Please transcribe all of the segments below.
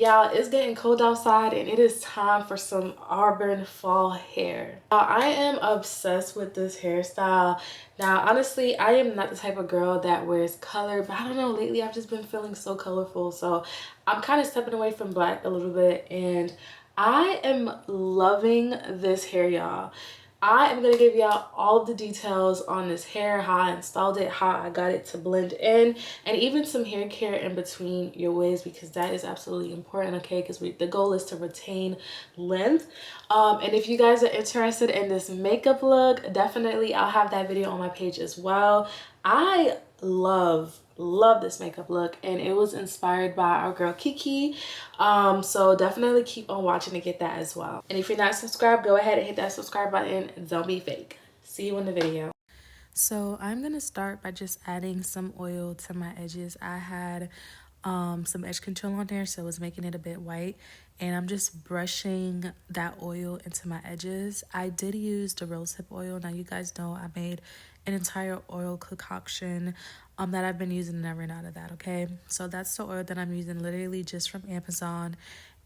Y'all, it's getting cold outside and it is time for some Auburn fall hair. I am obsessed with this hairstyle. Now, honestly, I am not the type of girl that wears color, but I don't know, lately I've just been feeling so colorful. So I'm kind of stepping away from black a little bit and I am loving this hair, y'all. I am going to give y'all all of the details on this hair, how I installed it, how I got it to blend in, and even some hair care in between your wigs because that is absolutely important, okay? Because the goal is to retain length. And if you guys are interested in this makeup look, definitely I'll have that video on my page as well. I love this makeup look and it was inspired by our girl Kiki, so definitely keep on watching to get that as well. And if you're not subscribed, go ahead and hit that subscribe button. Don't be fake. See you in the video. So I'm gonna start by just adding some oil to my edges. I had some edge control on there, so I was making it a bit white, and I'm just brushing that oil into my edges. I did use the rosehip oil. Now you guys know I made an entire oil concoction that I've been using and I ran out of that, okay? So that's the oil that I'm using, literally just from Amazon.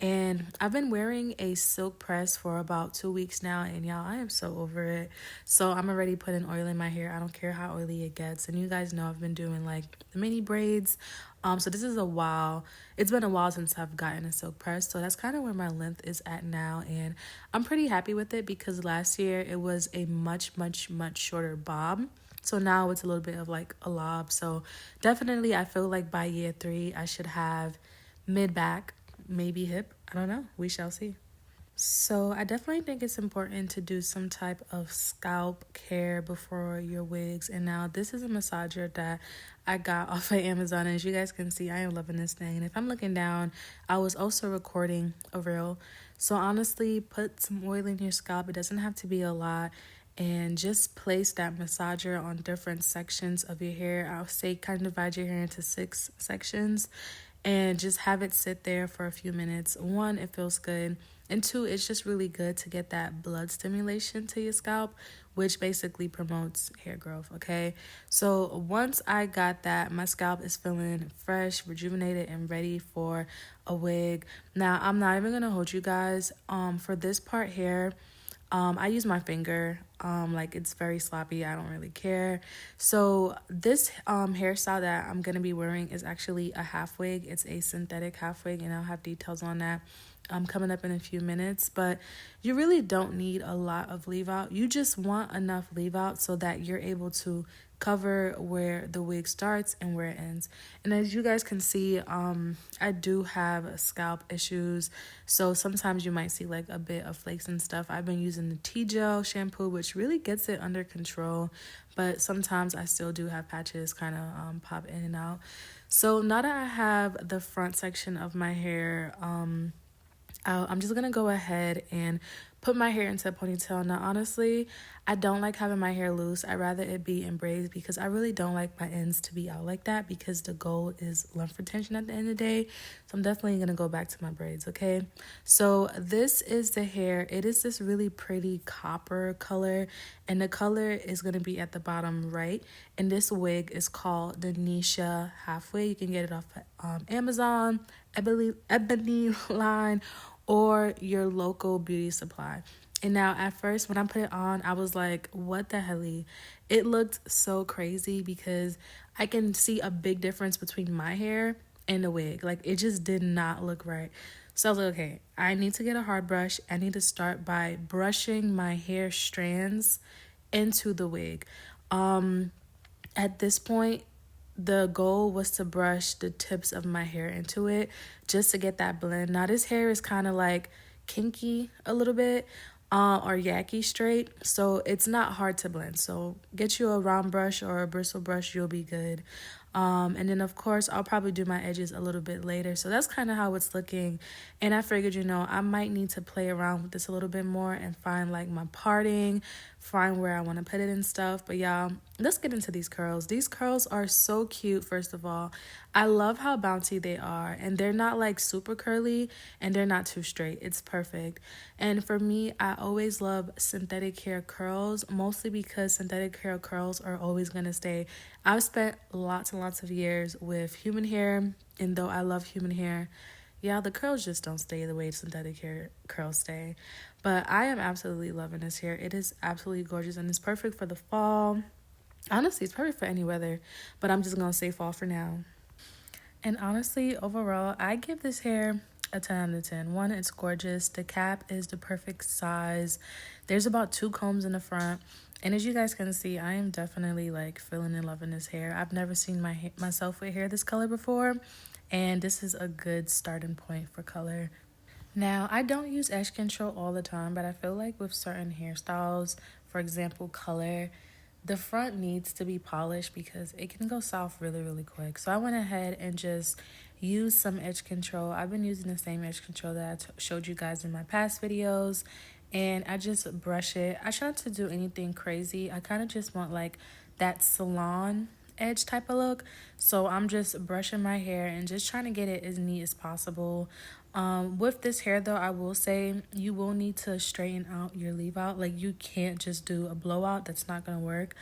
And I've been wearing a silk press for about 2 weeks now, and y'all, I am so over it. So I'm already putting oil in my hair. I don't care how oily it gets. And you guys know I've been doing like the mini braids. So this is a while. It's been a while since I've gotten a silk press. So that's kind of where my length is at now. And I'm pretty happy with it because last year it was a much shorter bob. So now it's a little bit of like a lob. So definitely I feel like by year 3, I should have mid back, maybe hip. I don't know. We shall see. So I definitely think it's important to do some type of scalp care before your wigs. And now this is a massager that I got off of Amazon. And as you guys can see, I am loving this thing. And if I'm looking down, I was also recording a reel. So honestly, put some oil in your scalp. It doesn't have to be a lot. And just place that massager on different sections of your hair. I'll say kind of divide your hair into 6 sections and just have it sit there for a few minutes. 1, it feels good. And 2, it's just really good to get that blood stimulation to your scalp, which basically promotes hair growth, okay? So once I got that, my scalp is feeling fresh, rejuvenated, and ready for a wig. Now, I'm not even gonna hold you guys. For this part here, I use my finger. Like it's very sloppy. I don't really care. So this hairstyle that I'm gonna be wearing is actually a half wig. It's a synthetic half wig, and I'll have details on that coming up in a few minutes. But you really don't need a lot of leave out. You just want enough leave out so that you're able to cover where the wig starts and where it ends. And as you guys can see, I do have scalp issues, so sometimes you might see like a bit of flakes and stuff. I've been using the T-gel shampoo, which really gets it under control, but sometimes I still do have patches kind of pop in and out. So now that I have the front section of my hair I'm just gonna go ahead and put my hair into a ponytail. Now, honestly, I don't like having my hair loose. I'd rather it be in braids because I really don't like my ends to be out like that because the goal is length retention at the end of the day. So I'm definitely gonna go back to my braids, okay? So this is the hair. It is this really pretty copper color, and the color is gonna be at the bottom right. And this wig is called the Nisha Half Wig. You can get it off Amazon, Ebony line, or your local beauty supply. And now at first when I put it on, I was like, what the hell? It looked so crazy because I can see a big difference between my hair and the wig. Like it just did not look right. So I was like, okay, I need to get a hard brush. I need to start by brushing my hair strands into the wig. At this point, the goal was to brush the tips of my hair into it just to get that blend. Now this hair is kind of like kinky a little bit or yaki straight, so it's not hard to blend. So get you a round brush or a bristle brush, you'll be good. And then of course I'll probably do my edges a little bit later. So that's kind of how it's looking. And I figured, I might need to play around with this a little bit more and find like my parting, find where I want to put it and stuff. But y'all, let's get into these curls. These curls are so cute. First of all, I love how bouncy they are, and they're not like super curly and they're not too straight. It's perfect. And for me, I always love synthetic hair curls, mostly because synthetic hair curls are always going to stay. I've spent lots and lots of years with human hair, and though I love human hair, Yeah, the curls just don't stay the way synthetic hair curls stay. But I am absolutely loving this hair. It is absolutely gorgeous and it's perfect for the fall. Honestly, it's perfect for any weather, but I'm just going to say fall for now. And honestly, overall, I give this hair a 10 out of 10. One, it's gorgeous. The cap is the perfect size. There's about 2 combs in the front. And as you guys can see, I am definitely like feeling and loving this hair. I've never seen myself with hair this color before. And this is a good starting point for color. Now, I don't use edge control all the time, but I feel like with certain hairstyles, for example, color, the front needs to be polished because it can go soft really, really quick. So I went ahead and just used some edge control. I've been using the same edge control that I showed you guys in my past videos. And I just brush it. I try not to do anything crazy. I kind of just want like that salon edge type of look. So I'm just brushing my hair and just trying to get it as neat as possible. With this hair though, I will say you will need to straighten out your leave out. Like you can't just do a blowout. That's not gonna work.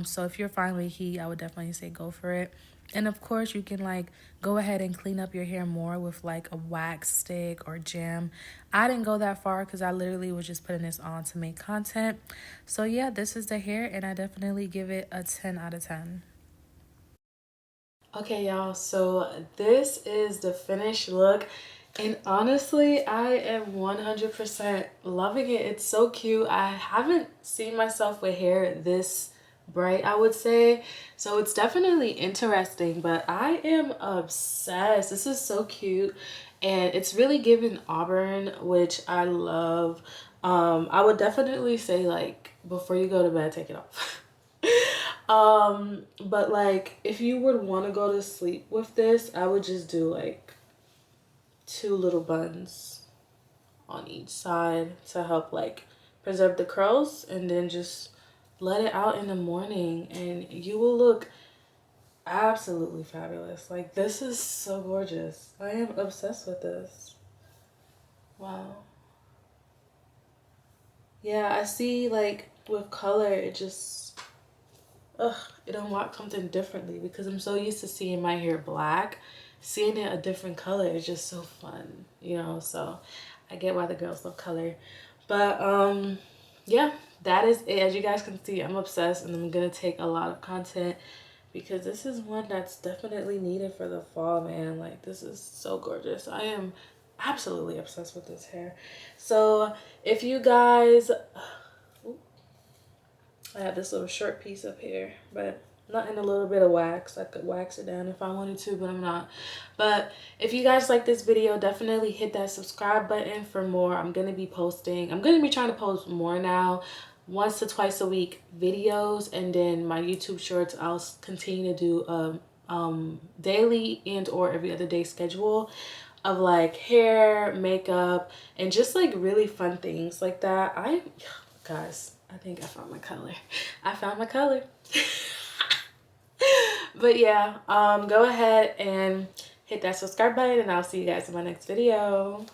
So if you're fine with heat, I would definitely say go for it. And of course you can like go ahead and clean up your hair more with like a wax stick or gel. I didn't go that far because I literally was just putting this on to make content. So yeah, this is the hair and I definitely give it a 10 out of 10. Okay, y'all, so this is the finished look. And honestly, I am 100% loving it. It's so cute. I haven't seen myself with hair this bright, I would say. So it's definitely interesting, but I am obsessed. This is so cute. And it's really giving Auburn, which I love. I would definitely say like before you go to bed, take it off. But like if you would want to go to sleep with this, I would just do like 2 little buns on each side to help like preserve the curls, and then just let it out in the morning and you will look absolutely fabulous. Like this is so gorgeous. I am obsessed with this. Wow. Yeah, I see like with color it just it unlocked something differently because I'm so used to seeing my hair black. Seeing it a different color is just so fun, you know. So I get why the girls love color. But yeah, that is it. As you guys can see, I'm obsessed and I'm gonna take a lot of content because this is one that's definitely needed for the fall, man. Like this is so gorgeous. I am absolutely obsessed with this hair. So if you guys, I have this little short piece of hair, but not in a little bit of wax. I could wax it down if I wanted to, but I'm not. But if you guys like this video, definitely hit that subscribe button for more. I'm going to be trying to post more now, once to twice a week videos, and then my YouTube shorts, I'll continue to do daily and or every other day schedule of like hair, makeup, and just like really fun things like that. Guys, I think I found my color. I found my color. But yeah, go ahead and hit that subscribe button and I'll see you guys in my next video.